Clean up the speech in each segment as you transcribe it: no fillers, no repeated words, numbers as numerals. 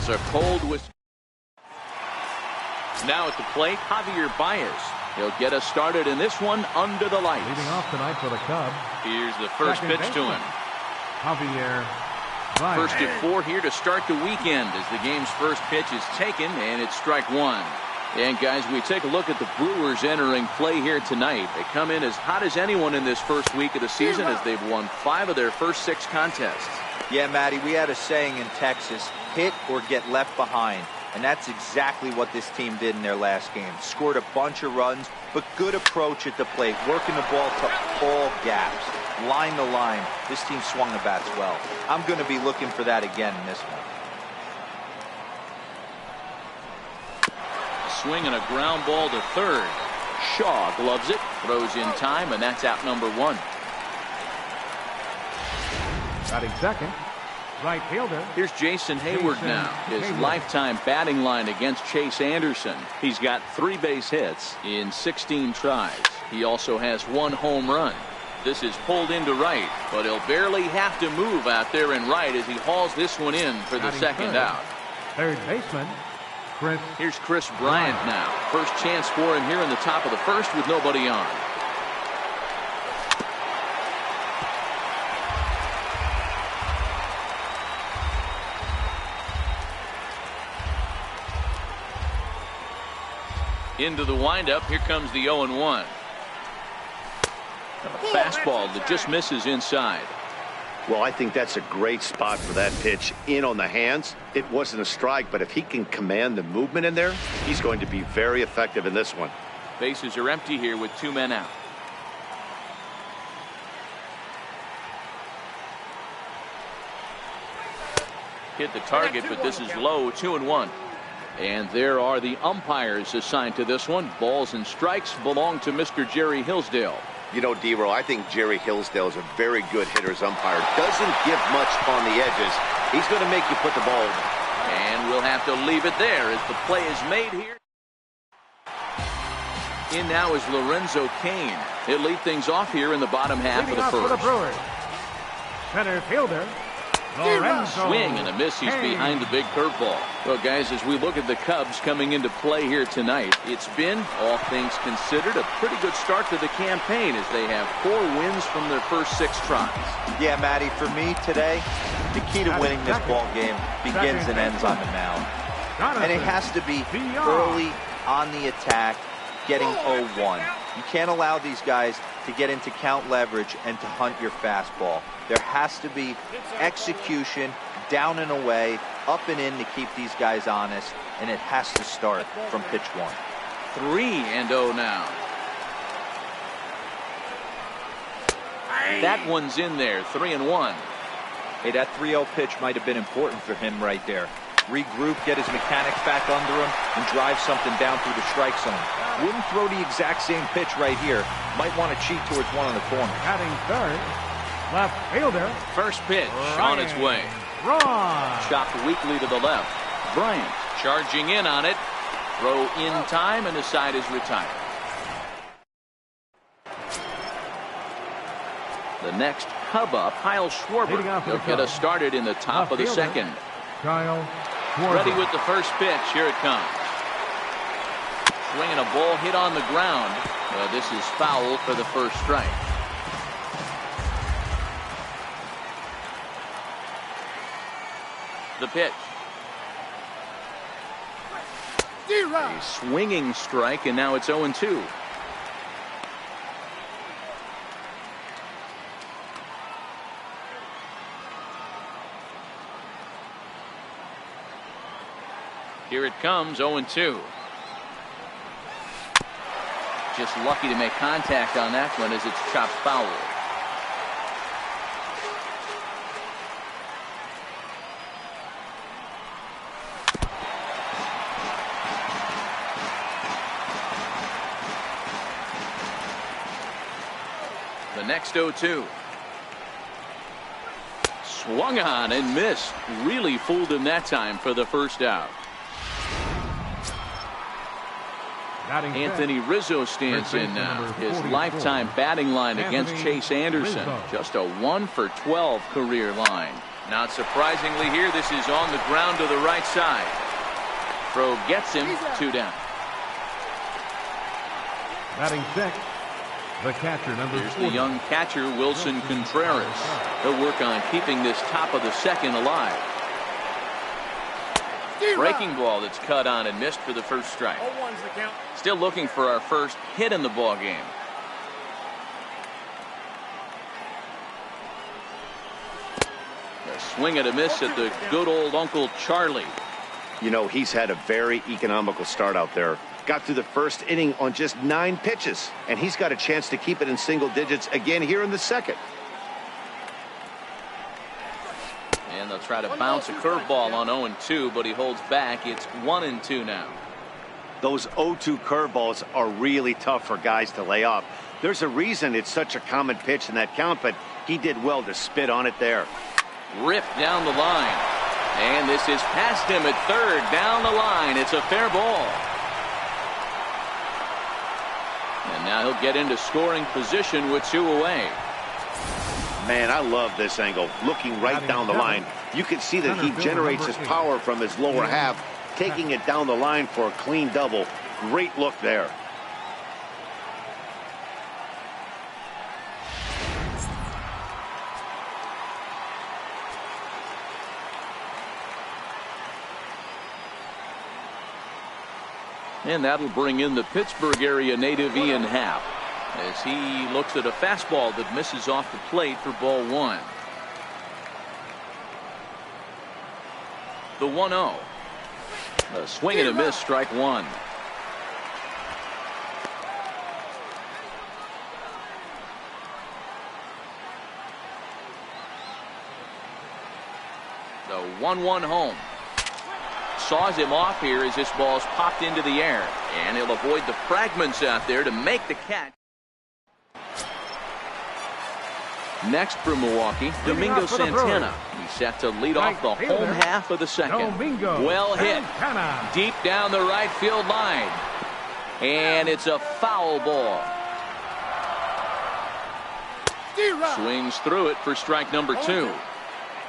It's a cold whistle. Now at the plate, Javier Baez. He'll get us started in this one under the lights. Leading off tonight for the Cubs. Here's the first pitch to him. Javier Baez. First at 4 here to start the weekend as the game's first pitch is taken, and it's strike one. And guys, we take a look at the Brewers entering play here tonight. They come in as hot as anyone in this first week of the season as they've won 5 of their first 6 contests. Yeah, Matty, we had a saying in Texas, hit or get left behind. And that's exactly what this team did in their last game. Scored a bunch of runs, but good approach at the plate, working the ball to all gaps. Line to line, this team swung the bats well. I'm going to be looking for that again in this one. Swing and a ground ball to third. Shaw gloves it, throws in time, and that's out number 1. Batting second, right fielder. Here's Jason Hayward now. His lifetime batting line against Chase Anderson. He's got 3 base hits in 16 tries. He also has 1 home run. This is pulled into right, but he'll barely have to move out there in right as he hauls this one in for the second out. Third baseman. Here's Chris Bryant now. First chance for him here in the top of the first with nobody on. Into the windup. Here comes the 0-1. A fastball that just misses inside. Well, I think that's a great spot for that pitch. In on the hands. It wasn't a strike, but if he can command the movement in there, he's going to be very effective in this one. Bases are empty here with 2 men out. Hit the target, but this is low. 2-1. And there are the umpires assigned to this one. Balls and strikes belong to Mr. Jerry Hillsdale. You know, D-Roll, I think Jerry Hillsdale is a very good hitter's umpire. Doesn't give much on the edges. He's going to make you put the ball over. And we'll have to leave it there as the play is made here. In now is Lorenzo Cain. He'll lead things off here in the bottom half of the first. For the Brewers. Center fielder. Lorenzo. Swing and a miss. He's behind the big curveball. Well, guys, as we look at the Cubs coming into play here tonight, it's been, all things considered, a pretty good start to the campaign as they have 4 wins from their first 6 tries. Yeah, Matty, for me today, the key to winning this ball game begins and ends on the mound. And it has to be early on the attack, getting 0-1. You can't allow these guys to get into count leverage and to hunt your fastball. There has to be execution, down and away, up and in to keep these guys honest, and it has to start from pitch 1. 3-0 now. That one's in there. 3-1. Hey, that 3-0 pitch might have been important for him right there. Regroup, get his mechanics back under him, and drive something down through the strike zone. Wouldn't throw the exact same pitch right here. Might want to cheat towards one on the corner. Batting third, left fielder. First pitch on its way. Chopped weakly to the left. Bryant charging in on it. Throw in time, and the side is retired. The next Cub up, Kyle Schwarber. He'll get us started in the top of the second. Kyle Schwarber. Ready with the first pitch. Here it comes. Swinging a ball hit on the ground. This is foul for the first strike. The pitch. A swinging strike, and now it's 0-2. Here it comes, 0-2. Just lucky to make contact on that one as it's chopped foul. The next 0-2. Swung on and missed. Really fooled him that time for the first out. Anthony Rizzo stands in now. His lifetime batting line against Chase Anderson. Just a 1 for 12 career line. Not surprisingly here, this is on the ground to the right side. Throw gets him, 2 down. Batting sixth, the catcher, number 40. Here's the young catcher, Wilson Contreras. He'll work on keeping this top of the second alive. Breaking ball that's cut on and missed for the first strike. Still looking for our first hit in the ball game. A swing and a miss at the good old Uncle Charlie. You know, he's had a very economical start out there. Got through the first inning on just 9 pitches, and he's got a chance to keep it in single digits again here in the second. And they'll try to bounce a curveball on 0-2, but he holds back. It's 1-2 now. Those 0-2 curveballs are really tough for guys to lay off. There's a reason it's such a common pitch in that count, but he did well to spit on it there. Ripped down the line. And this is past him at third. Down the line. It's a fair ball. And now he'll get into scoring position with 2 away. Man, I love this angle. Looking right down the line. You can see that he generates his power from his lower half, taking it down the line for a clean double. Great look there. And that'll bring in the Pittsburgh area native Ian Happ as he looks at a fastball that misses off the plate for ball 1. The 1-0. A swing and a miss, strike 1. The 1-1 home. Saws him off here as this ball's popped into the air, and he'll avoid the fragments out there to make the catch. Next for Milwaukee, Domingo Santana. He's set to lead off the home half of the second. Well hit. Deep down the right field line. And it's a foul ball. Swings through it for strike number 2.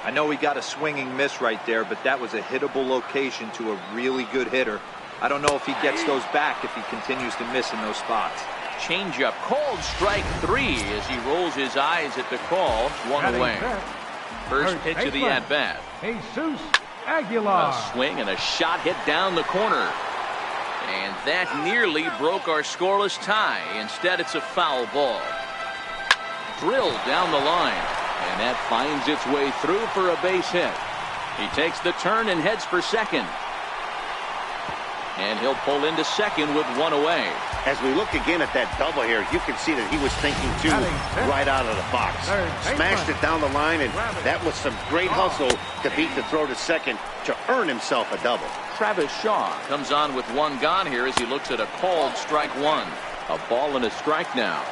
I know he got a swinging miss right there, but that was a hittable location to a really good hitter. I don't know if he gets those back if he continues to miss in those spots. Changeup called strike 3 as he rolls his eyes at the call. 1 away. First pitch of the at-bat. Jesus Aguilar. A swing and a shot hit down the corner. And that nearly broke our scoreless tie. Instead, it's a foul ball. Drilled down the line. And that finds its way through for a base hit. He takes the turn and heads for second. And he'll pull into second with 1 away. As we look again at that double here, you can see that he was thinking too right out of the box. Smashed it down the line, and that was some great hustle to beat the throw to second to earn himself a double. Travis Shaw comes on with 1 gone here as he looks at a called strike 1. A ball and a strike now.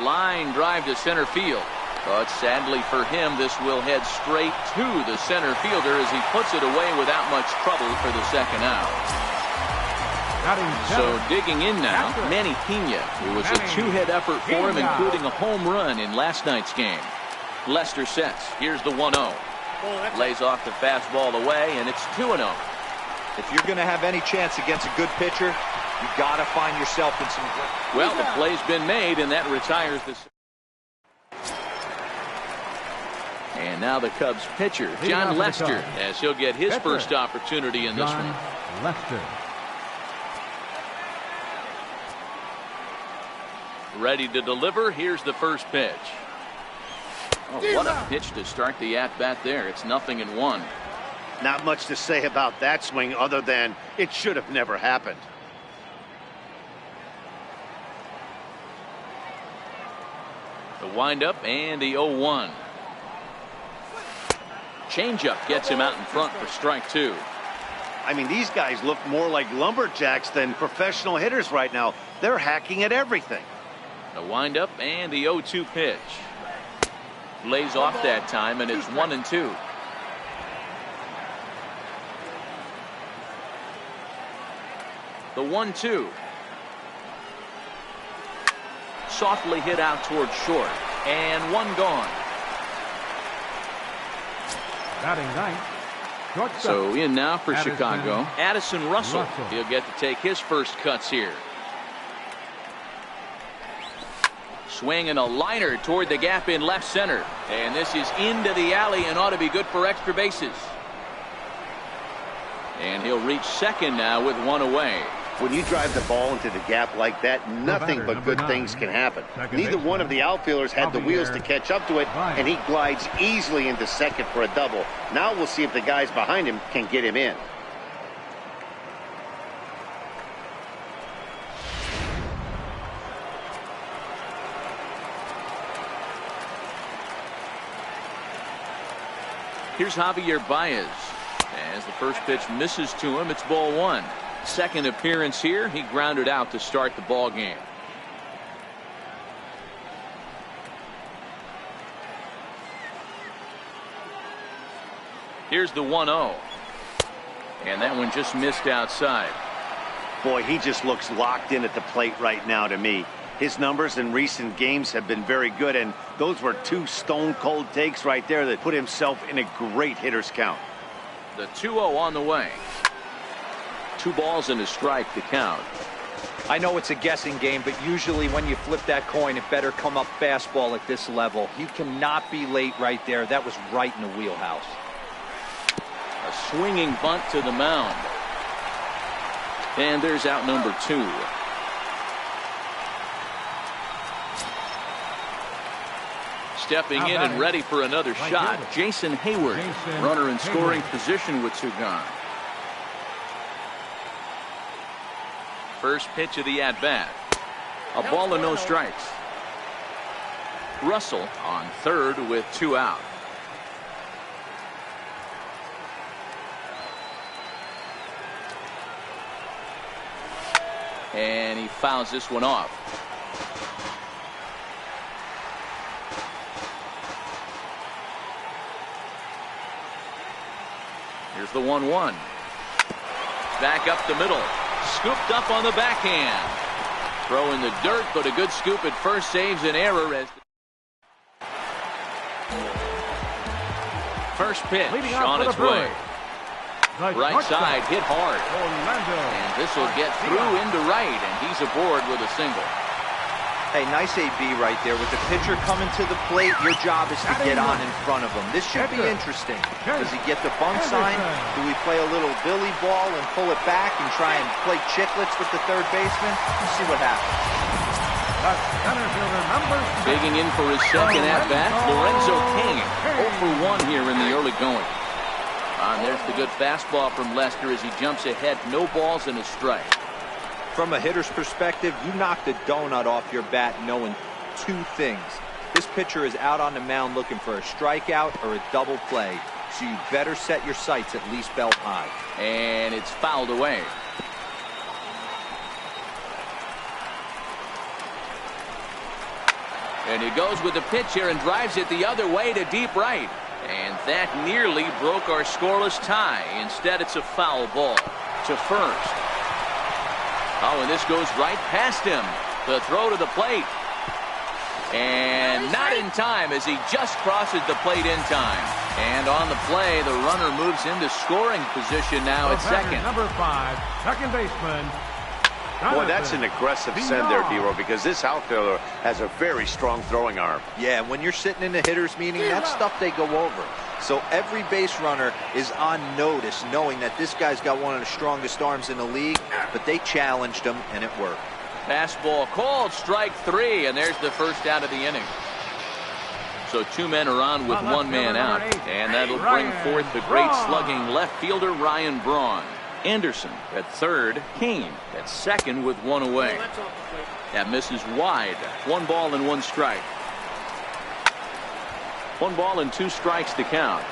Line drive to center field. But sadly for him, this will head straight to the center fielder as he puts it away without much trouble for the second out. So digging in now, Manny Pena. It was a 2-hit effort for him, including a home run in last night's game. Lester sets. Here's the 1-0. Lays off the fastball away, and it's 2-0. If you're going to have any chance against a good pitcher, you got to find yourself in some. Well, the play's been made, and that retires the. And now the Cubs pitcher, John Lester, as he'll get his first opportunity in this one. Lester. Ready to deliver. Here's the first pitch. Oh, what a pitch to start the at-bat there. It's 0-1. Not much to say about that swing other than it should have never happened. The windup and the 0-1. Changeup gets him out in front for strike 2. I mean, these guys look more like lumberjacks than professional hitters right now. They're hacking at everything. The windup and the 0-2 pitch. Lays off that time, and it's 1-2. The 1-2. Softly hit out towards short. And one gone. Batting ninth. Shortstop. So in now for Addison Chicago, Addison Russell. He'll get to take his first cuts here. Swinging a liner toward the gap in left center. And this is into the alley and ought to be good for extra bases. And he'll reach second now with one away. When you drive the ball into the gap like that, nothing but good things can happen. Neither one of the outfielders had the wheels to catch up to it, and he glides easily into second for a double. Now we'll see if the guys behind him can get him in. Here's Javier Baez. As the first pitch misses to him, it's ball one. Second appearance here, he grounded out to start the ball game. Here's the 1-0. And that one just missed outside. Boy, he just looks locked in at the plate right now to me. His numbers in recent games have been very good, and those were two stone-cold takes right there that put himself in a great hitter's count. The 2-0 on the way. 2 balls and a strike to count. I know it's a guessing game, but usually when you flip that coin, it better come up fastball at this level. You cannot be late right there. That was right in the wheelhouse. A swinging bunt to the mound. And there's out number 2. Stepping in and ready for another shot, Jason Hayward. Runner in scoring position with 2 gone. First pitch of the at-bat. A ball and no strikes. Russell on third with 2 out. And he fouls this one off. Here's the 1-1. Back up the middle. Scooped up on the backhand. Throw in the dirt, but a good scoop at first saves an error as first pitch on its way. Right side hit hard. And this will get through into right, and he's aboard with a single. Hey, nice AB right there. With the pitcher coming to the plate, your job is to get on in front of him. This should be interesting. Does he get the bunt sign? Do we play a little billy ball and pull it back and try and play chicklets with the third baseman? Let's see what happens. Digging in for his second at-bat, Lorenzo King. 0 for 1 here in the early going. And there's the good fastball from Lester as he jumps ahead. No balls and a strike. From a hitter's perspective, you knock the donut off your bat knowing 2 things. This pitcher is out on the mound looking for a strikeout or a double play, so you better set your sights at least belt high. And it's fouled away. And he goes with the pitch here and drives it the other way to deep right. And that nearly broke our scoreless tie. Instead, it's a foul ball to first. Oh, and this goes right past him. The throw to the plate. And not in time as he just crosses the plate in time. And on the play, the runner moves into scoring position now at second. Number 5, second baseman. Boy, that's an aggressive send there, D-Row, because this outfielder has a very strong throwing arm. Yeah, when you're sitting in the hitter's meeting, that's stuff they go over. So every base runner is on notice, knowing that this guy's got one of the strongest arms in the league, but they challenged him, and it worked. Fastball called, strike 3, and there's the first out of the inning. So 2 men are on with 1 man out, and that'll bring forth the great slugging left fielder Ryan Braun. Anderson at third, Kane at second with 1 away. That misses wide. 1 ball and 1 strike. 1 ball and 2 strikes to count.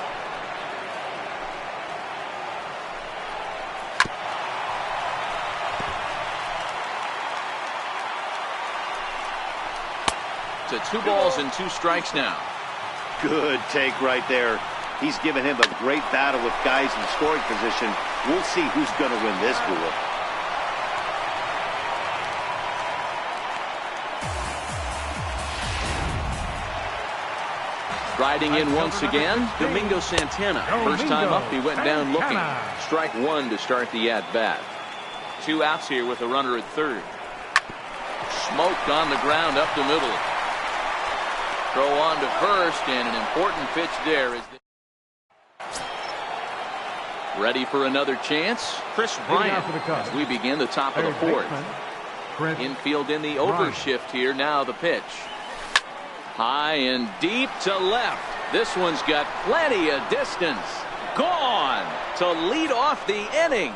To 2 balls and 2 strikes now. Good take right there. He's given him a great battle with guys in scoring position. We'll see who's going to win this duel. Riding in once again, Domingo Santana. First time up, he went down looking. Strike one to start the at-bat. 2 outs here with a runner at third. Smoked on the ground up the middle. Throw on to first, and an important pitch there. Ready for another chance? Chris Bryant as we begin the top of the fourth. Infield in the overshift here. Now the pitch. High and deep to left. This one's got plenty of distance. Gone to lead off the inning.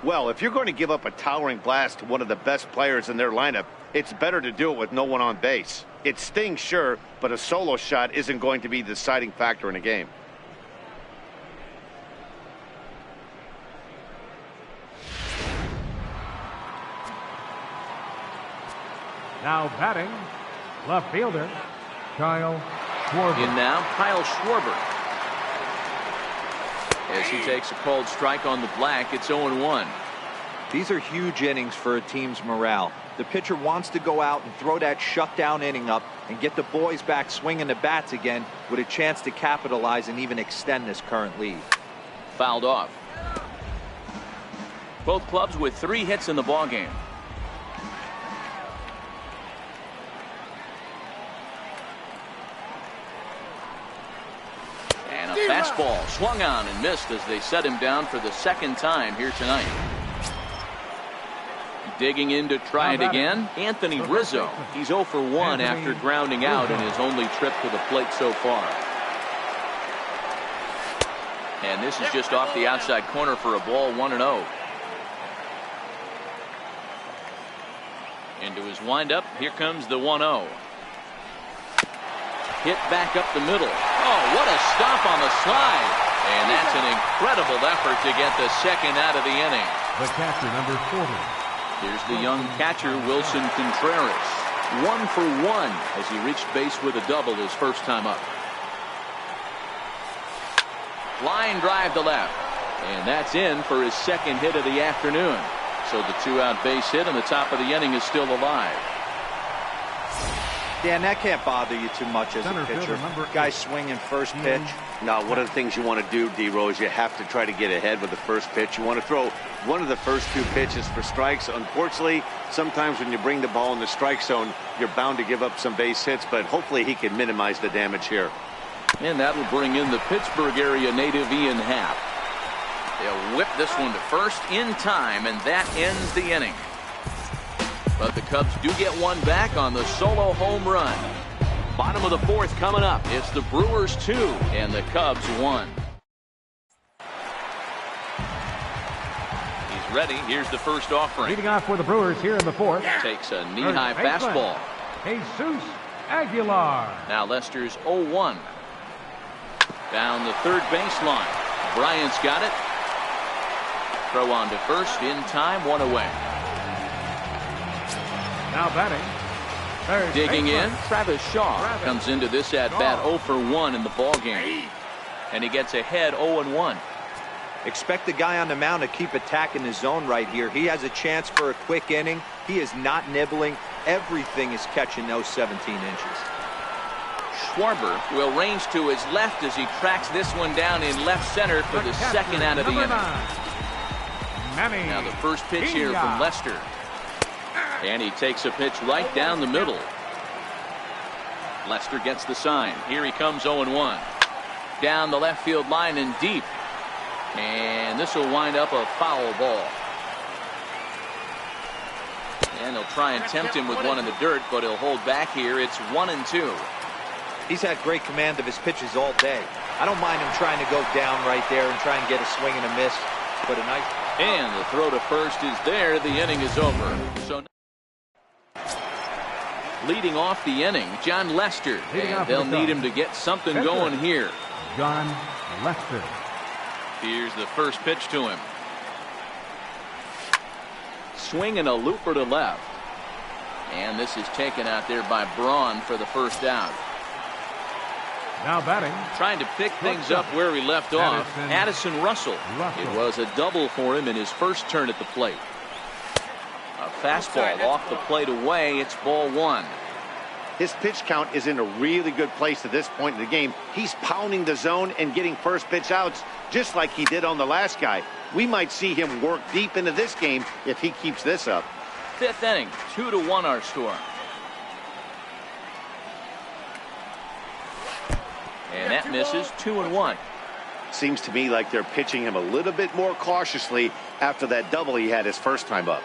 Well, if you're going to give up a towering blast to one of the best players in their lineup, it's better to do it with no one on base. It stings, sure, but a solo shot isn't going to be the deciding factor in a game. Now batting, left fielder, Kyle Schwarber. In now, Kyle Schwarber. As he takes a called strike on the black, it's 0-1. These are huge innings for a team's morale. The pitcher wants to go out and throw that shutdown inning up and get the boys back swinging the bats again with a chance to capitalize and even extend this current lead. Fouled off. Both clubs with 3 hits in the ballgame. And a fastball swung on and missed as they set him down for the second time here tonight. Digging in to try it again, Anthony Rizzo. He's 0 for 1 after grounding out in his only trip to the plate so far. And this is just off the outside corner for a ball, 1-0. Into his windup, here comes the 1-0. Hit back up the middle. Oh, what a stop on the slide. And that's an incredible effort to get the second out of the inning. The catcher, number 40. Here's the young catcher, Wilson Contreras. 1 for 1 as he reached base with a double his first time up. Line drive to left. And that's in for his second hit of the afternoon. So the 2-out base hit and the top of the inning is still alive. Dan, that can't bother you too much as a pitcher. Guy swinging first pitch. Now, one of the things you want to do, D-Row, is you have to try to get ahead with the first pitch. You want to throw one of the first 2 pitches for strikes. Unfortunately, sometimes when you bring the ball in the strike zone, you're bound to give up some base hits, but hopefully he can minimize the damage here. And that will bring in the Pittsburgh area native Ian Happ. They'll whip this one to first in time, and that ends the inning. But the Cubs do get one back on the solo home run. Bottom of the fourth coming up. It's the Brewers 2 and the Cubs 1. He's ready. Here's the first offering. Leading off for the Brewers here in the fourth. Takes a knee-high fastball. Jesus Aguilar. Now Lester's 0-1. Down the third baseline. Bryant's got it. Throw on to first in time, 1 away. Now batting. Digging in, Travis Shaw comes into this at-bat 0 for 1 in the ballgame. And he gets ahead 0-1. Expect the guy on the mound to keep attacking the zone right here. He has a chance for a quick inning. He is not nibbling. Everything is catching those 17 inches. Schwarber will range to his left as he tracks this one down in left center for the second out of the inning. Now the first pitch here from Lester. And he takes a pitch right down the middle. Lester gets the sign. Here he comes 0-1. Down the left field line and deep. And this will wind up a foul ball. And they'll try and tempt him with one in the dirt, but he'll hold back here. It's 1-2. He's had great command of his pitches all day. I don't mind him trying to go down right there and try and get a swing and a miss. But a nice... And the throw to first is there. The inning is over. So leading off the inning, John Lester. And they'll need him to get something going here. John Lester. Here's the first pitch to him. Swing and a looper to left. And this is taken out there by Braun for the first out. Now batting. Trying to pick things up where he left off. Addison Russell. It was a double for him in his first turn at the plate. A fastball off the plate away. It's ball 1. His pitch count is in a really good place at this point in the game. He's pounding the zone and getting first pitch outs just like he did on the last guy. We might see him work deep into this game if he keeps this up. Fifth inning, 2-1 our score. And that misses. 2-1. Seems to me like they're pitching him a little bit more cautiously after that double he had his first time up.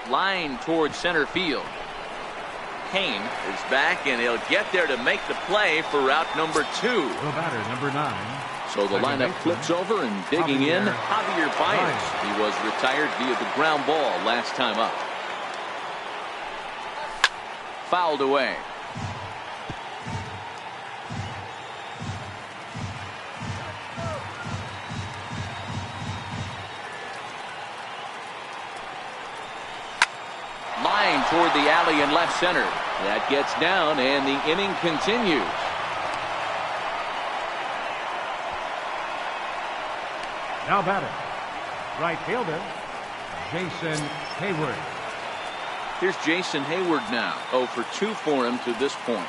Line towards center field. Kane is back, and he'll get there to make the play for route number 2. The batter, number 9. So the lineup flips over, and digging in, Javier Baez. He was retired via the ground ball last time up. Fouled away. Line toward the alley in left center. That gets down, and the inning continues. Now batter, right fielder, Jason Hayward. Here's Jason Hayward now. 0 for 2 for him to this point.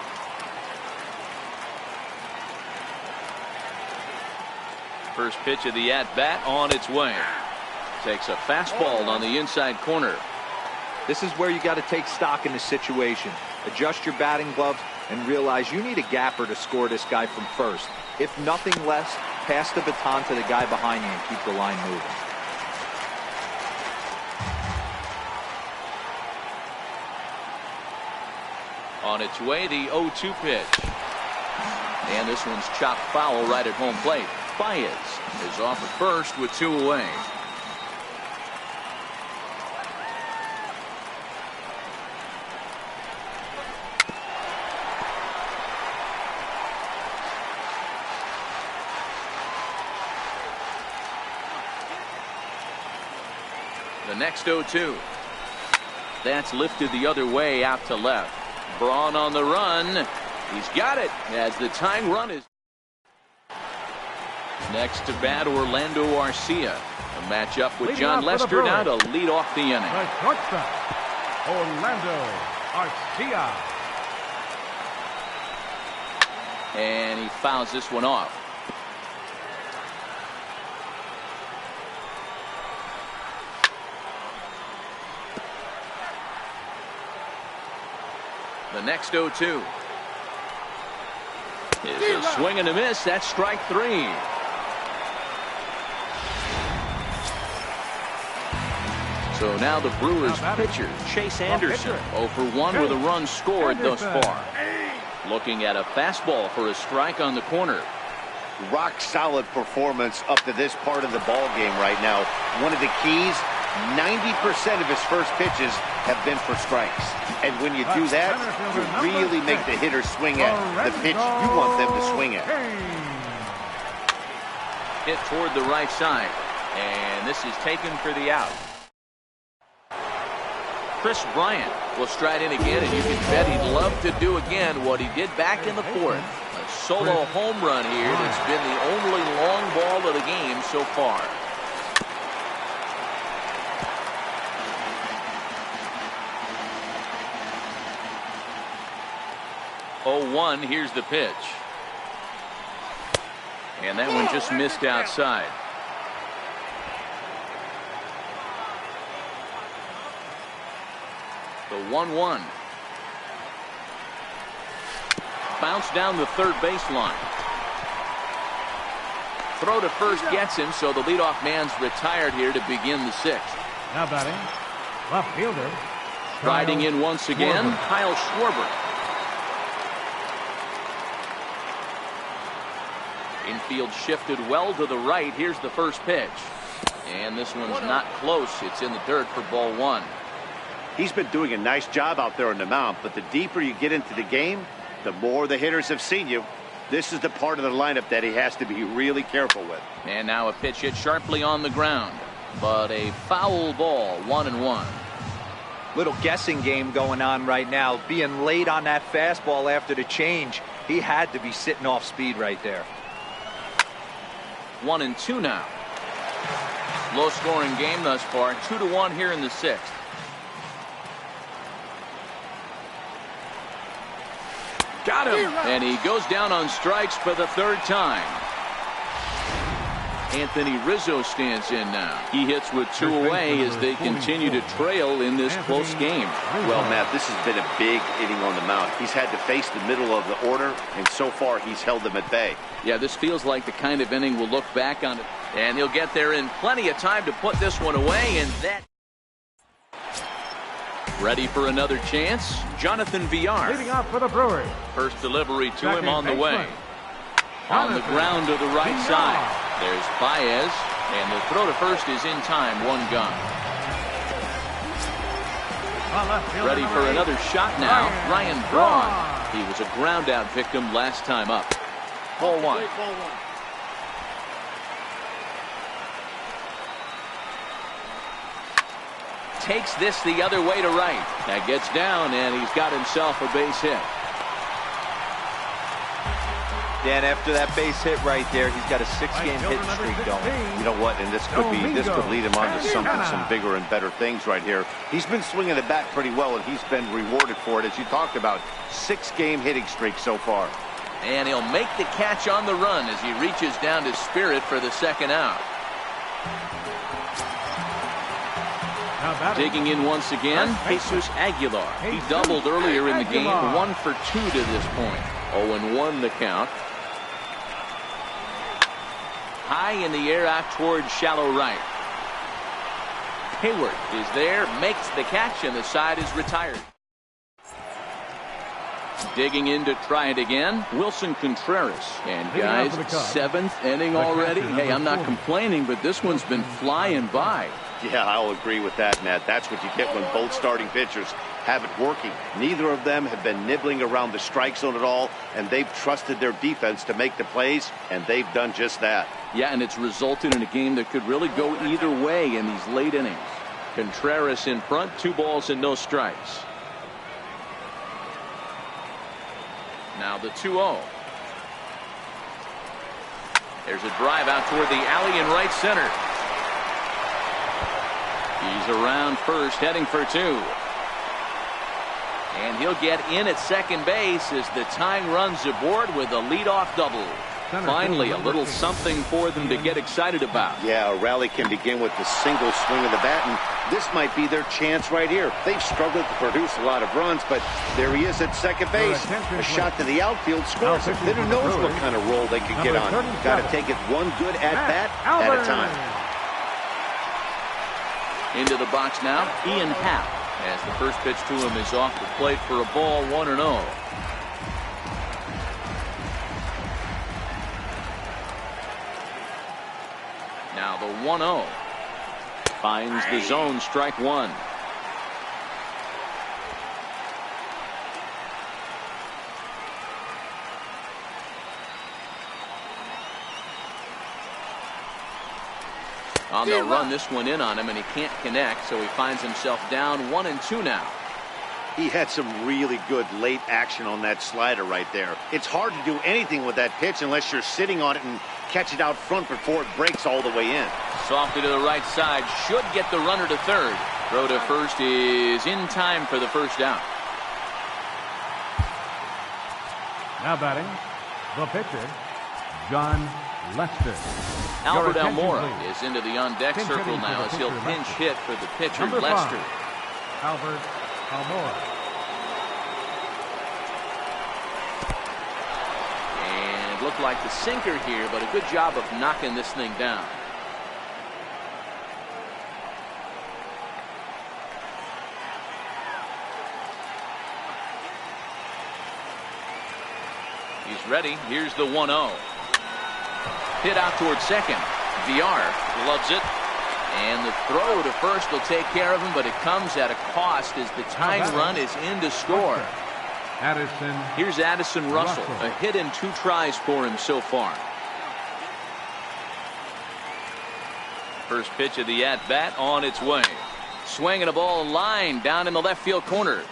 First pitch of the at-bat on its way. Takes a fastball on the inside corner. This is where you got to take stock in the situation. Adjust your batting gloves and realize you need a gapper to score this guy from first. If nothing less, pass the baton to the guy behind you and keep the line moving. On its way, the 0-2 pitch. And this one's chopped foul right at home plate. Baez is off at first with 2 away. The next 0-2. That's lifted the other way out to left. Braun on the run. He's got it as the tying run is. Next to bat, Orlando Arcia. A matchup with John Lester now to lead off the inning. The shortstop, Orlando Arcia. And he fouls this one off. The next 0-2 is a swing and a miss. That's strike 3. So now the Brewers pitcher, Chase Anderson, 0 for 1 with a run scored thus far. Looking at a fastball for a strike on the corner. Rock solid performance up to this part of the ball game right now. One of the keys, 90% of his first pitches have been for strikes. And when you do that, you really make the hitter swing at the pitch you want them to swing at. Hit toward the right side. And this is taken for the out. Chris Bryant will stride in again, and you can bet he'd love to do again what he did back in the 4th. A solo home run here that's been the only long ball of the game so far. Oh, 0-1, here's the pitch. And that one just missed outside. The 1-1. Bounce down the third baseline. Throw to first gets him, so the leadoff man's retired here to begin the 6th. Now batting, left fielder. Riding in once again, Kyle Schwarber. Infield shifted well to the right. Here's the first pitch. And this one's not close. It's in the dirt for ball 1. He's been doing a nice job out there on the mound, but the deeper you get into the game, the more the hitters have seen you. This is the part of the lineup that he has to be really careful with. And now a pitch hit sharply on the ground, but a foul ball, 1-1. Little guessing game going on right now. Being late on that fastball after the change, he had to be sitting off speed right there. 1-2 now. Low scoring game thus far. 2-1 here in the 6th. Got him. And he goes down on strikes for the third time. Anthony Rizzo stands in now. He hits with 2 away as they continue to trail in this close game. Well, Matt, this has been a big inning on the mound. He's had to face the middle of the order, and so far he's held them at bay. Yeah, this feels like the kind of inning we'll look back on it. And he'll get there in plenty of time to put this one away, and that... Ready for another chance? Jonathan Villar. Leading off for the Brewers. First delivery to him on the way. On the ground to the right side. There's Baez, and the throw to first is in time, 1 gone. Ready for another shot now, Ryan Braun. He was a ground out victim last time up. Ball 1. Takes this the other way to right. That gets down, and he's got himself a base hit. Dan, after that base hit right there, he's got a 6-game hit streak going. You know what? And this could lead him on to some bigger and better things right here. He's been swinging the bat pretty well, and he's been rewarded for it, as you talked about. 6-game hitting streak so far. And he'll make the catch on the run as he reaches down to Spirit for the second out. Digging in once again, Jesus Aguilar. He doubled earlier in the game, 1 for 2 to this point. 0-1 the count. High in the air out towards shallow right. Hayward is there, makes the catch, and the side is retired. Digging in to try it again, Wilson Contreras. And guys, 7th inning already. Hey, I'm not complaining, but this one's been flying by. Yeah, I'll agree with that, Matt. That's what you get when both starting pitchers have it working. Neither of them have been nibbling around the strike zone at all, and they've trusted their defense to make the plays, and they've done just that. Yeah, and it's resulted in a game that could really go either way in these late innings. Contreras in front, 2 balls and no strikes. Now the 2-0. There's a drive out toward the alley in right center. He's around first, heading for 2. And he'll get in at second base as the tying runs aboard with a leadoff double. Finally, a little something for them to get excited about. Yeah, a rally can begin with the single swing of the bat, and this might be their chance right here. They've struggled to produce a lot of runs, but there he is at second base. A shot to the outfield scores him. Then who knows what kind of roll they can get on. Got to take it one good at-bat at a time. Into the box now, Ian Happ, as the first pitch to him is off the plate for a ball, 1-0. Now the 1-0 finds the zone, strike 1. They'll run this one in on him, and he can't connect, so he finds himself down 1-2 now. He had some really good late action on that slider right there. It's hard to do anything with that pitch unless you're sitting on it and catch it out front before it breaks all the way in. Softly to the right side, should get the runner to third. Throw to first is in time for the first out. Now batting, the pitcher, John Lester. Albert Almora is into the on-deck circle now as he'll pinch hit for the pitcher, Lester. Albert Almora. And it looked like the sinker here, but a good job of knocking this thing down. He's ready. Here's the 1-0. Hit out towards second. Villar loves it. And the throw to first will take care of him, but it comes at a cost as the tying run is in to score. Here's Addison Russell. A hit in 2 tries for him so far. First pitch of the at-bat on its way. Swinging a ball line down in the left field corner.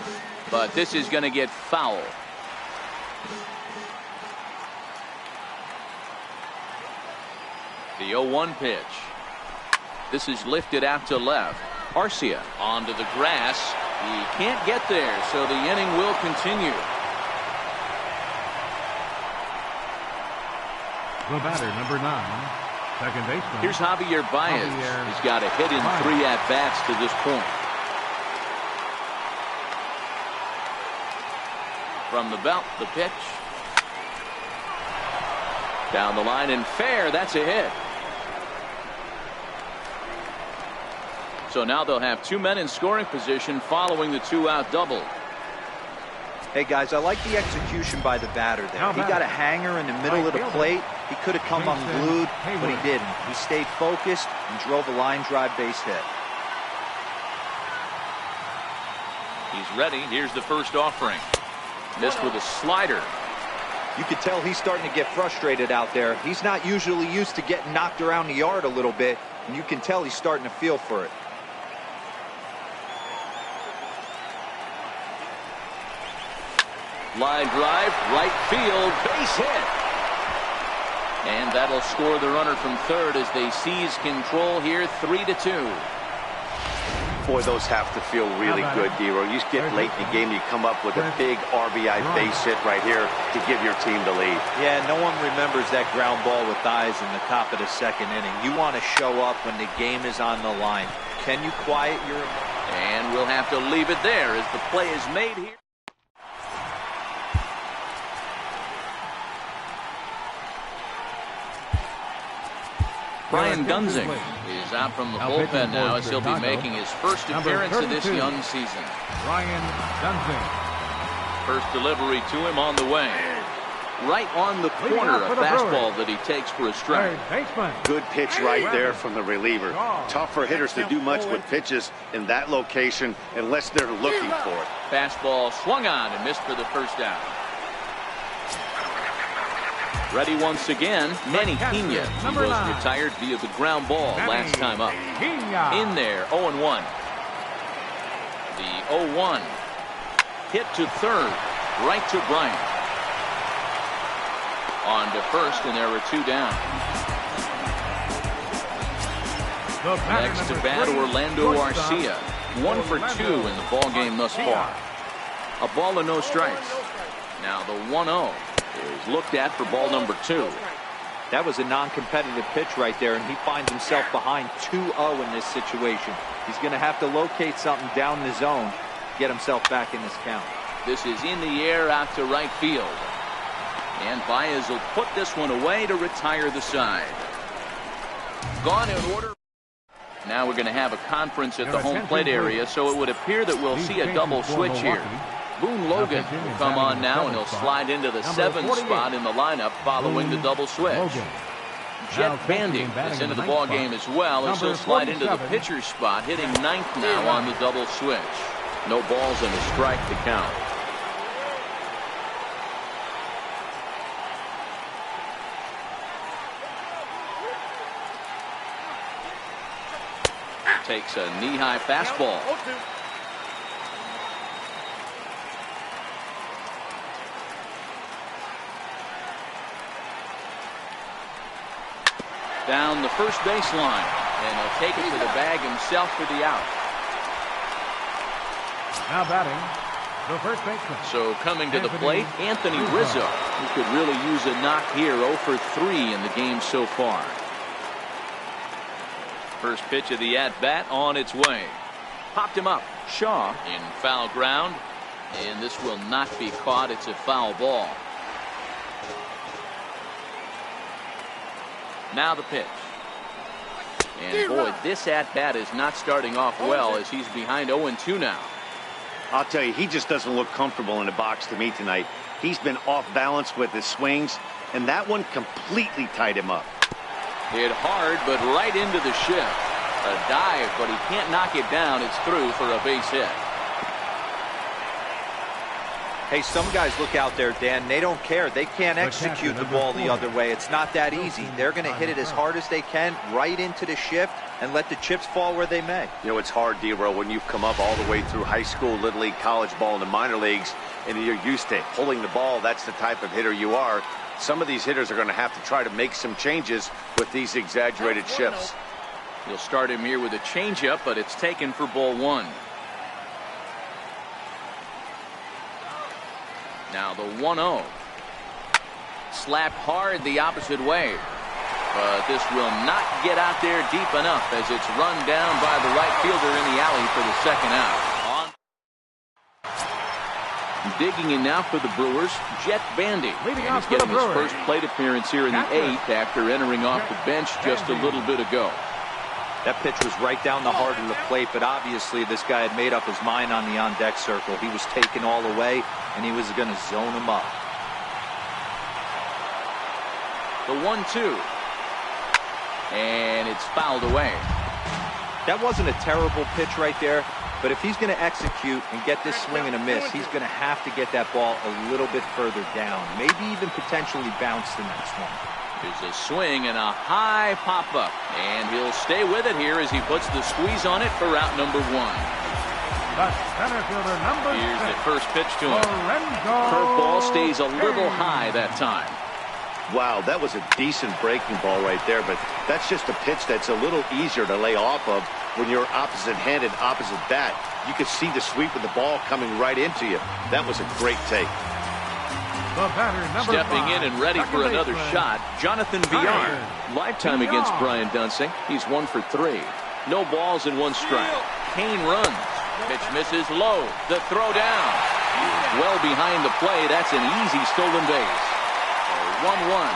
But this is going to get foul. The 0-1 pitch. This is lifted out to left. Arcia onto the grass. He can't get there, so the inning will continue. The batter, number 9, second baseman. Here's Javier Baez. He's got a hit in 3 at-bats to this point. From the belt, the pitch. Down the line and fair. That's a hit. So now they'll have 2 men in scoring position following the 2-out double. Hey guys, I like the execution by the batter there. He got a hanger in the middle of the plate. He could have come unglued, but he didn't. He stayed focused and drove a line drive base hit. He's ready. Here's the first offering. Missed with a slider. You could tell he's starting to get frustrated out there. He's not usually used to getting knocked around the yard a little bit, and you can tell he's starting to feel for it. Line drive, right field, base hit. And that'll score the runner from third as they seize control here, 3-2. Boy, those have to feel really good, Dero. You get late in the game, you come up with a big RBI base hit right here to give your team the lead. Yeah, no one remembers that ground ball with eyes in the top of the second inning. You want to show up when the game is on the line. Can you quiet your... And we'll have to leave it there as the play is made here. Brian Gunzing is out from the bullpen now as he'll be making his first appearance of this young season. Brian Gunzing. First delivery to him on the way. Right on the corner, a fastball that he takes for a strike. Good pitch right there from the reliever. Tough for hitters to do much with pitches in that location unless they're looking for it. Fastball swung on and missed for the first out. Ready once again, Manny Pena. He was retired via the ground ball last time up. In there, 0-1. The 0-1. Hit to third, right to Bryant. On to first, and there were 2 down. Next to bat, Orlando Arcia. 1 for 2 in the ball game thus far. A ball and no strikes. Now the 1-0 is looked at for ball number 2. That was a non-competitive pitch right there, and he finds himself behind 2-0 in this situation. He's going to have to locate something down the zone to get himself back in this count. This is in the air out to right field. And Baez will put this one away to retire the side. Gone in order. Now we're going to have a conference at the home plate area, so it would appear that we'll see a double switch here. Boone Logan will come on now, and he'll slide into the 7th spot in the lineup following the double switch. Jet Bandy is into the ball game as well, as he'll slide into the pitcher's spot, hitting 9th now on the double switch. No balls and a strike to count. Takes a knee-high fastball. Down the first baseline, and he'll take it to the bag himself for the out. Now batting, the first baseman. So coming to the plate, Anthony Rizzo, who could really use a knock here. 0 for 3 in the game so far. First pitch of the at-bat on its way. Popped him up. Shaw in foul ground, and this will not be caught. It's a foul ball. Now the pitch. And boy, this at-bat is not starting off well as he's behind 0-2 now. I'll tell you, he just doesn't look comfortable in the box to me tonight. He's been off balance with his swings, and that one completely tied him up. Hit hard, but right into the shift. A dive, but he can't knock it down. It's through for a base hit. Hey, some guys look out there, Dan. They don't care. They can't execute the ball the other way. It's not that easy. They're going to hit it as hard as they can, right into the shift, and let the chips fall where they may. You know, it's hard, Dero, when you've come up all the way through high school, little league, college ball, and the minor leagues, and you're used to pulling the ball. That's the type of hitter you are. Some of these hitters are going to have to try to make some changes with these exaggerated shifts. He'll start him here with a changeup, but it's taken for ball 1. Now the 1-0. slapped hard the opposite way. But this will not get out there deep enough as it's run down by the right fielder in the alley for the second out. Digging in now for the Brewers, Jet Bandy. And he's getting his first plate appearance here in the 8th after entering off the bench just a little bit ago. That pitch was right down the heart of the plate, but obviously this guy had made up his mind on the on-deck circle. He was taken all the way, and he was going to zone him up. The 1-2. And it's fouled away. That wasn't a terrible pitch right there, but if he's going to execute and get this swing and a miss, he's going to have to get that ball a little bit further down, maybe even potentially bounce the next one. There's a swing and a high pop-up, and he'll stay with it here as he puts the squeeze on it for route number 1. The center fielder, number 6. Here's the first pitch to him. Curveball stays a little high that time. Wow, that was a decent breaking ball right there, but that's just a pitch that's a little easier to lay off of when you're opposite-handed, opposite bat. You could see the sweep of the ball coming right into you. That was a great take. The batter, number Stepping 5, in and ready for another shot, Jonathan Villar. Lifetime against Brian Dunsing. He's 1 for 3. No balls and 1 strike. Kane runs. Pitch misses low. The throw down. Well behind the play. That's an easy stolen base. 1-1.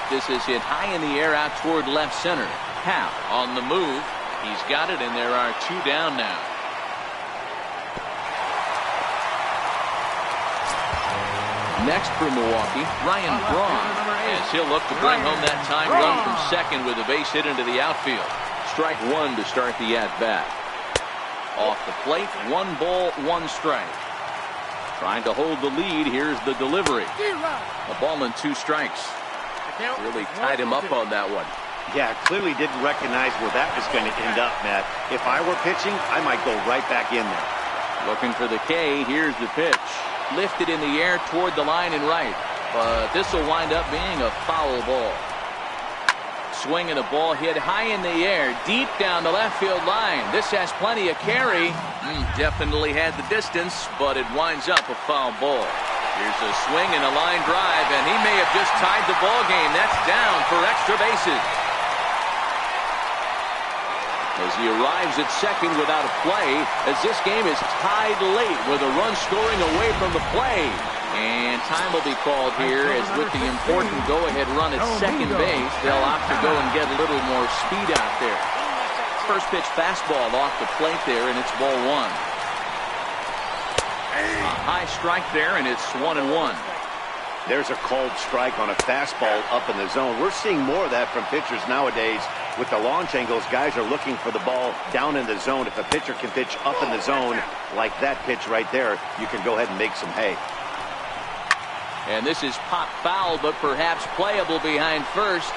This is hit high in the air out toward left center. Happ on the move. He's got it, and there are 2 down now. Next for Milwaukee, Ryan Braun, as he'll look to bring home that tying run from second with a base hit into the outfield. Strike 1 to start the at-bat. Off the plate, 1 ball, 1 strike. Trying to hold the lead. Here's the delivery. A ball and 2 strikes. Really tied him up on that one. Yeah, clearly didn't recognize where that was going to end up, Matt. If I were pitching, I might go right back in there. Looking for the K. Here's the pitch. Lifted in the air toward the line and right. But this will wind up being a foul ball. Swinging a ball hit high in the air, deep down the left field line. This has plenty of carry. Definitely had the distance, but it winds up a foul ball. Here's a swing and a line drive, and he may have just tied the ball game. That's down for extra bases. As he arrives at second without a play, as this game is tied late with a run scoring away from the play. And time will be called here as with the important go-ahead run at second base, they'll opt to go and get a little more speed out there. First pitch fastball off the plate there, and it's ball 1. A high strike there, and it's 1-1. There's a called strike on a fastball up in the zone. We're seeing more of that from pitchers nowadays. With the launch angles, guys are looking for the ball down in the zone. If a pitcher can pitch up in the zone like that pitch right there, you can go ahead and make some hay. And this is pop foul, but perhaps playable behind first.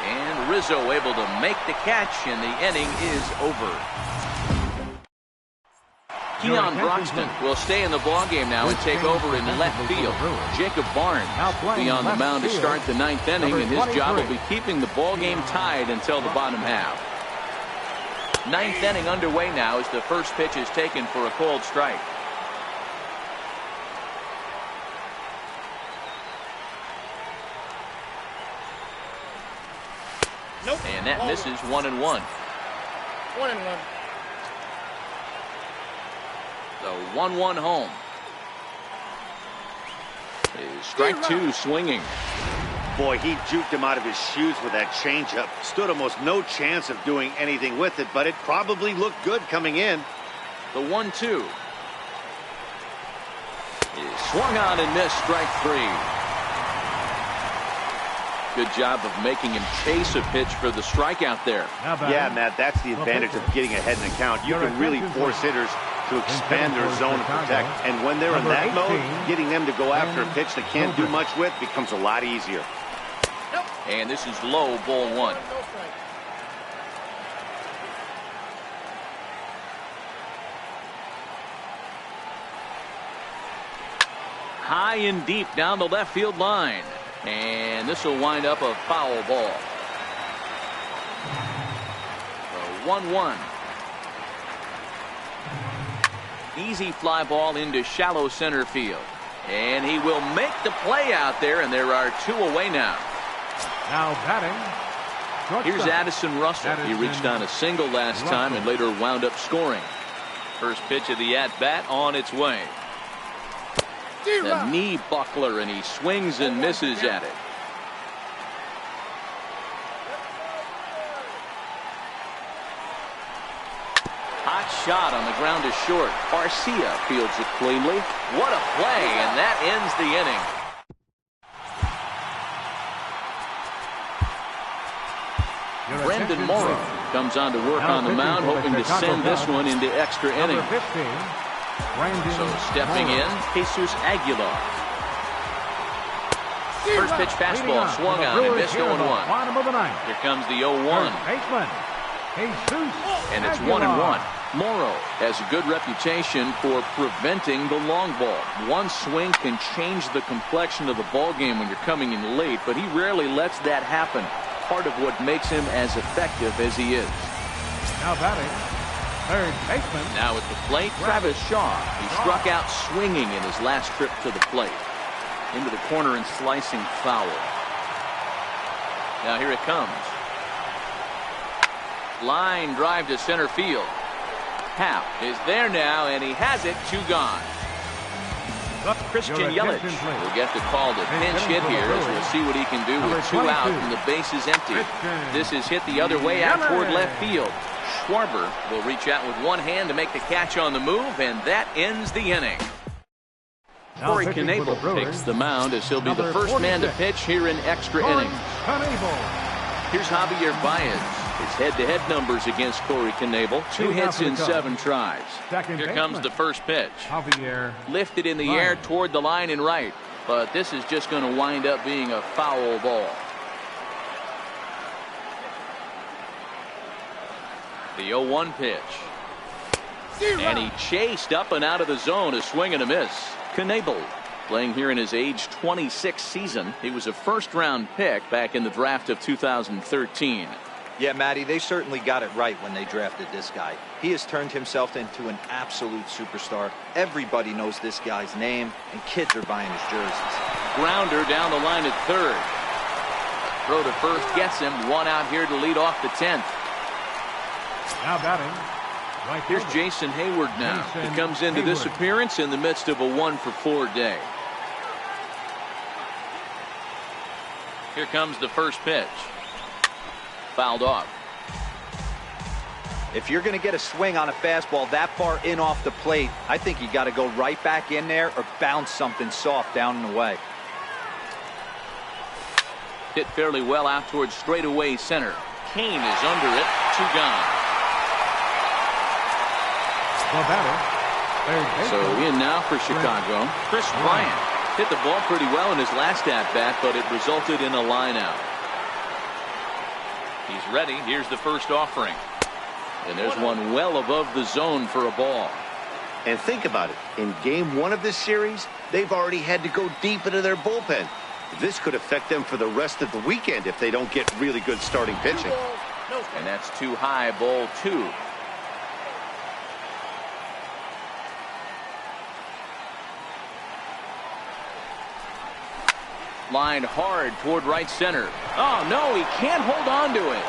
And Rizzo able to make the catch, and the inning is over. Keon Broxton will stay in the ballgame now and take over in left field. Jacob Barnes will be on the mound to start the 9th inning, and his job will be keeping the ballgame tied until the bottom half. 9th inning underway now as the first pitch is taken for a called strike. Nope. And that misses 1-1. 1-1. The 1-1 home. Is strike 2 swinging. Boy, he juked him out of his shoes with that changeup. Stood almost no chance of doing anything with it, but it probably looked good coming in. The 1-2 is swung on and missed. Strike 3. Good job of making him chase a pitch for the strikeout there. Yeah, Matt, that's the advantage of getting ahead in the count. You can really force hitters to expand their zone and protect. And when they're in that mode, getting them to go after a pitch they can't do much with becomes a lot easier. And this is low, ball 1. High and deep down the left field line. And this will wind up a foul ball. The 1-1. Easy fly ball into shallow center field. And he will make the play out there, and there are 2 away now. Now batting. Here's Addison Russell. He reached on a single last time and later wound up scoring. First pitch of the at-bat on its way. The knee buckler, and he swings and misses at it. Hot shot on the ground is short. Garcia fields it cleanly. What a play, and that ends the inning. Brendan Morrow comes on to work on the mound, hoping to send this one into extra innings. So stepping in, Jesus Aguilar. First pitch fastball swung on and missed 0-1. Here comes the 0-1. And it's 1-1. Morrow has a good reputation for preventing the long ball. One swing can change the complexion of the ball game when you're coming in late, but he rarely lets that happen. Part of what makes him as effective as he is. Now batting, third baseman. Now at the plate, Travis Shaw. He struck out swinging in his last trip to the plate. Into the corner and slicing foul. Now here it comes. Line drive to center field. Happ is there now, and he has it. 2 gone. Christian Yelich will get the call to pinch hit here, as we'll see what he can do with 2 out and the base is empty. This is hit the other way out toward left field. Schwarber will reach out with one hand to make the catch on the move, and that ends the inning. Corey Knebel takes the mound as he'll be the first man to pitch here in extra innings. Here's Javier Baez. His head-to-head numbers against Corey Knebel. 2 hits in 7 tries. Here comes the first pitch. Lifted in the air toward the line and right. But this is just going to wind up being a foul ball. The 0-1 pitch. And he chased up and out of the zone. A swing and a miss. Knebel playing here in his age 26 season. He was a first-round pick back in the draft of 2013. Yeah, Matty, they certainly got it right when they drafted this guy. He has turned himself into an absolute superstar. Everybody knows this guy's name, and kids are buying his jerseys. Grounder down the line at third. Throw to first gets him. 1 out here to lead off the 10th. Now batting. Right. Here's Jason Hayward now. He comes into this appearance in the midst of a 1-for-4 day. Here comes the first pitch. Fouled off. If you're going to get a swing on a fastball that far in off the plate, I think you got to go right back in there or bounce something soft down and away. Hit fairly well out towards straightaway center. Kane is under it. 2 gone. So in now for Chicago. Chris Bryant hit the ball pretty well in his last at-bat, but it resulted in a line out. He's ready. Here's the first offering. And there's one well above the zone for a ball. And think about it. In game 1 of this series, they've already had to go deep into their bullpen. This could affect them for the rest of the weekend if they don't get really good starting pitching. And that's too high, ball 2. Lined hard toward right center. Oh, no, he can't hold on to it.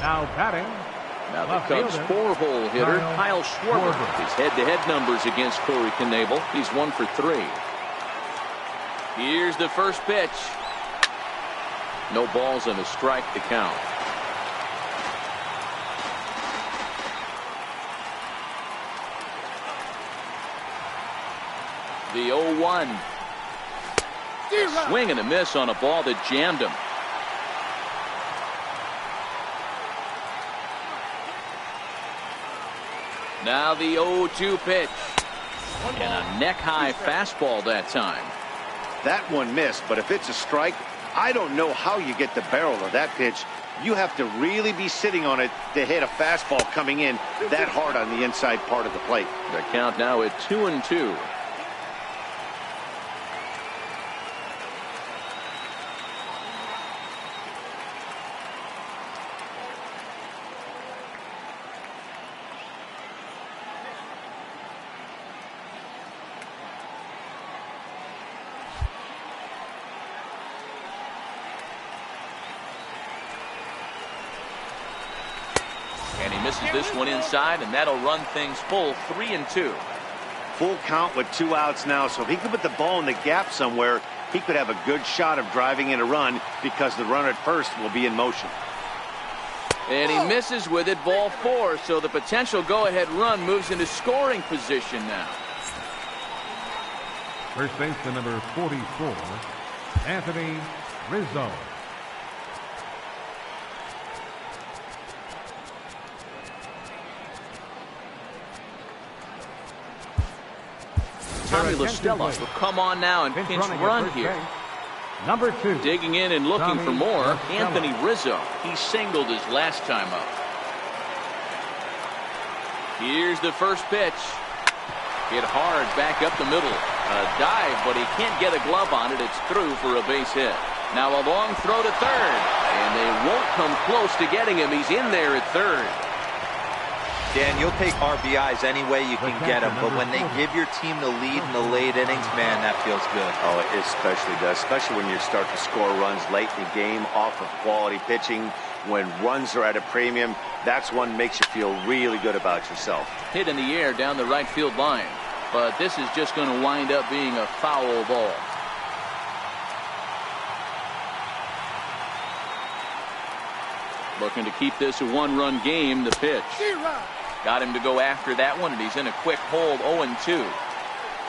Now batting. Now the Cubs' 4-hole hitter, Kyle Schwarber. His head-to-head numbers against Corey Knebel. He's 1 for 3. Here's the first pitch. No balls and a strike to count. The 0-1. Swing and a miss on a ball that jammed him. Now the 0-2 pitch. And a neck-high fastball that time. That one missed, but if it's a strike, I don't know how you get the barrel of that pitch. You have to really be sitting on it to hit a fastball coming in that hard on the inside part of the plate. The count now at 2-2. And he misses this one inside, and that'll run things full 3-2. Full count with 2 outs now, so if he could put the ball in the gap somewhere, he could have a good shot of driving in a run because the runner at first will be in motion. And he misses with it, ball 4, so the potential go-ahead run moves into scoring position now. First baseman number 44, Anthony Rizzo. Tommy LaStella will come on now and pinch run here. Number 2. Digging in and looking Tommy for more, LaStella. Anthony Rizzo. He singled his last time up. Here's the first pitch. Hit hard back up the middle. A dive, but he can't get a glove on it. It's through for a base hit. Now a long throw to third. And they won't come close to getting him. He's in there at third. Dan, you'll take RBIs any way you can get them, but when they give your team the lead in the late innings, man, that feels good. Oh, it especially does, especially when you start to score runs late in the game off of quality pitching. When runs are at a premium, that's one makes you feel really good about yourself. Hit in the air down the right field line, but this is just going to wind up being a foul ball. Looking to keep this a one-run game. The pitch got him to go after that one, and he's in a quick hold. 0-2.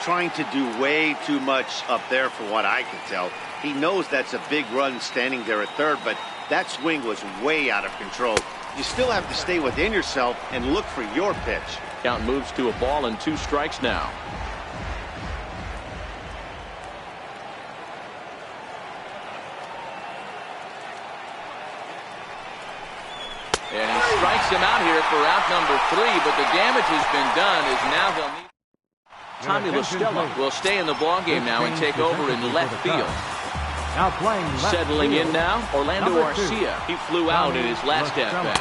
Trying to do way too much up there for what I can tell. He knows that's a big run standing there at third, but that swing was way out of control. You still have to stay within yourself and look for your pitch. Count moves to a ball and 2 strikes now. And he strikes him out here for out number 3, but the damage has been done as now they'll need. Tommy LaStella will stay in the ballgame now and take over in left field. Now playing left Settling field. in now, Orlando Number 2, Arcia. He flew out in his last LaStella. at-bat.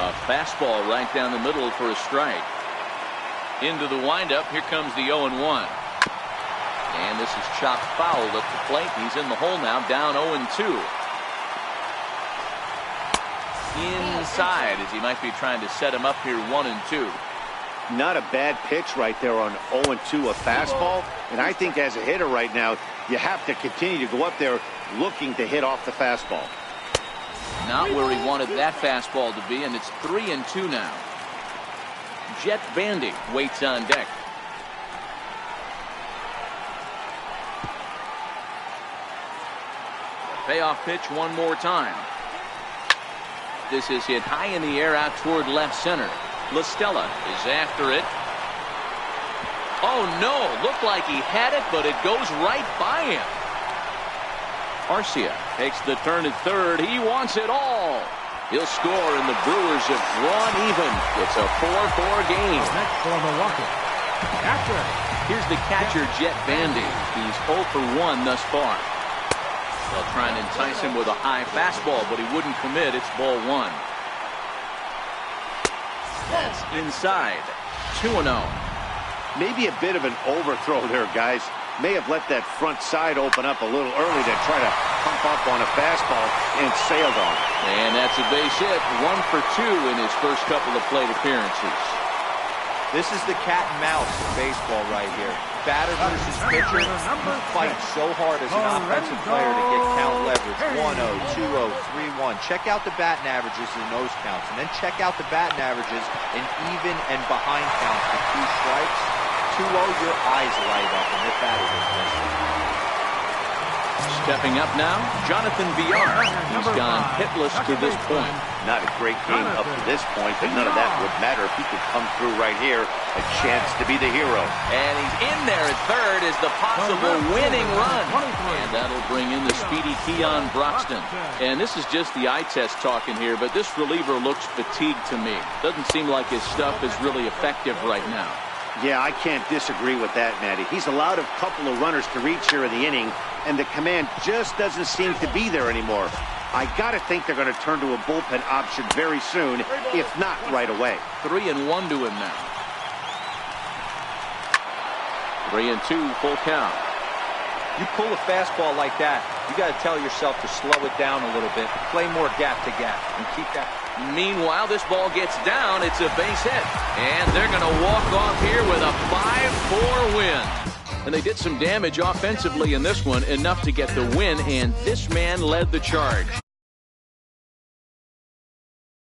A fastball right down the middle for a strike. Into the windup, here comes the 0-1. And this is chopped foul up the plate. He's in the hole now, down 0-2. Inside, as he might be trying to set him up here 1-2. Not a bad pitch right there on 0-2, a fastball. And I think as a hitter right now, you have to continue to go up there looking to hit off the fastball. Not where he wanted that fastball to be, and it's 3-2 now. Jet Bandy waits on deck. Payoff pitch one more time. This is hit high in the air out toward left center. LaStella is after it. Oh no, looked like he had it, but it goes right by him. Arcia takes the turn at third. He wants it all. He'll score, and the Brewers have drawn even. It's a 4-4 game. Next for Milwaukee. Catcher. Here's the catcher, Jet Bandy. He's 0 for 1 thus far. They'll try and entice him with a high fastball, but he wouldn't commit. It's ball 1. That's inside. 2-0. Maybe a bit of an overthrow there, guys. May have let that front side open up a little early to try to pump up on a fastball and sailed on. And that's a base hit. 1 for 2 in his first couple of plate appearances. This is the cat and mouse in baseball right here. Batter versus pitcher. You fight so hard as an offensive player to get count leverage. 1-0, 2-0, 3-1. Check out the batting averages in those counts, and then check out the batting averages in even and behind counts for 2 strikes. 2-0, your eyes light up, and if that isn't missing. Stepping up now, Jonathan Villar. He's gone hitless to this point. Not a great game up to this point, but none of that would matter if he could come through right here. A chance to be the hero. And he's in there at third as the possible winning run. And that'll bring in the speedy Keon Broxton. And this is just the eye test talking here, but this reliever looks fatigued to me. Doesn't seem like his stuff is really effective right now. Yeah, I can't disagree with that, Matty. He's allowed a couple of runners to reach here in the inning, and the command just doesn't seem to be there anymore. I got to think they're going to turn to a bullpen option very soon, if not right away. 3-1 to him now. 3-2, full count. You pull a fastball like that, You got to tell yourself to slow it down a little bit, play more gap to gap, and keep that. Meanwhile, this ball gets down. It's a base hit. And they're going to walk off here with a 5-4 win. And they did some damage offensively in this one, enough to get the win, and this man led the charge.